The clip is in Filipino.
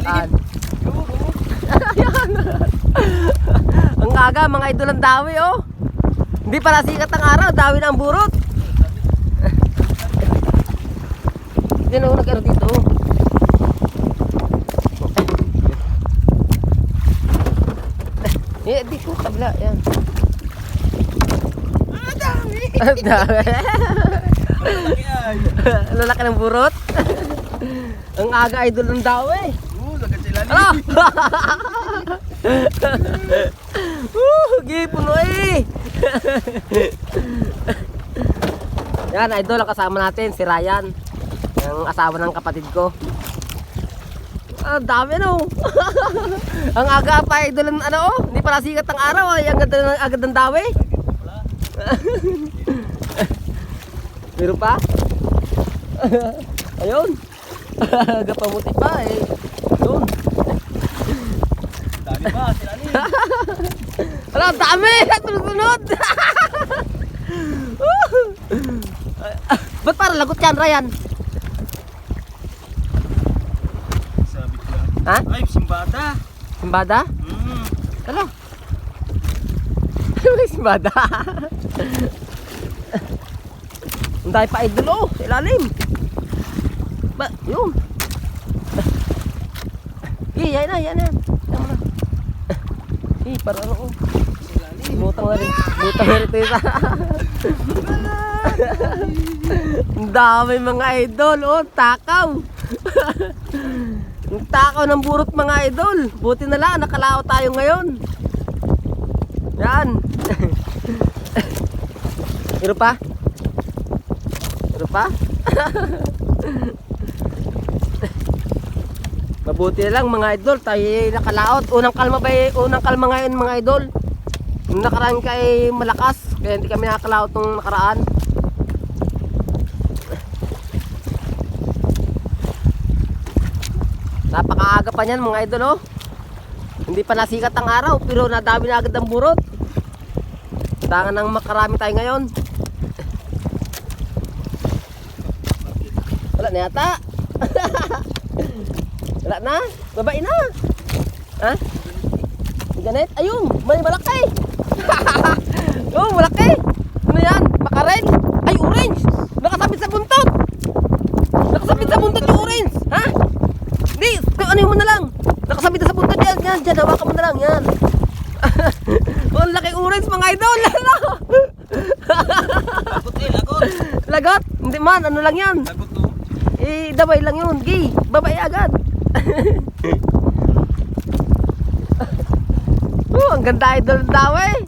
Yan. Ang aga, mga idol ang dawi oh. Hindi pa nasikat ang araw, dawi na ang burot. Yan oh, nag-ano dito. Dito, kabila, yan. Dami. Lalaki ng burot. Ang aga idol ng dawi. Lagat sila ni. Ano? Gipuno eh. Yan, idol ang kasama natin, si Ryan. Yung asawa ng kapatid ko. Ang dami no. Ang aga pa idol ng ano oh. Hindi pa nasikat ang araw ay ang ganda ng agad ng dawi. Meron pa? Ayun. Gapamuti pa eh. Ayun. Dami ba sila ni? Wala, ang dami! Sunod-sunod! Ba't parang lagot yan, Ryan? Sabi ko lang. Ha? Ay, simbada. Simbada? Hala. Ano may simbada? Ang dahil pa idol oh, sa ilalim. Ba, yun. Yan na, yan na. Yan mo na. Para ano oh. Butang na rin. Butang na rin ito isa. Ang dami mga idol oh, takaw. Ang takaw ng burot mga idol. Buti na lang, nakalao tayo ngayon. Yan. Meron pa? Meron pa? Mabuti lang mga idol, tayo nakalaot. Unang kalma ngayon mga idol. Yung nakaraan ka ay malakas, kaya hindi kami nakalaot nung nakaraan. Napakaaga pa niyan mga idol oh. Hindi pa nasikat ang araw, pero nadami na agad ang burot. Tangan nang makarami tayo ngayon. Wala na yata. Wala na, babae na. Ha? Ganit, ayun, may malaki. Oh, malaki. Ano yan? Makarel. Ay, orange. Nakasabit sa buntot. Nakasabit sa buntot yung orange. Ha? Hindi, ano mo na lang. Nakasabit na sa buntot yan. Yan, dyan, hawakan mo na lang. Yan. Oh, ang laki orange mga idol. Lagot eh, lagot. Lagot? Hindi man, ano lang yan. Lagot to. Dabay lang yun. Gay, babae agad. Oh, ang ganda idol daw eh.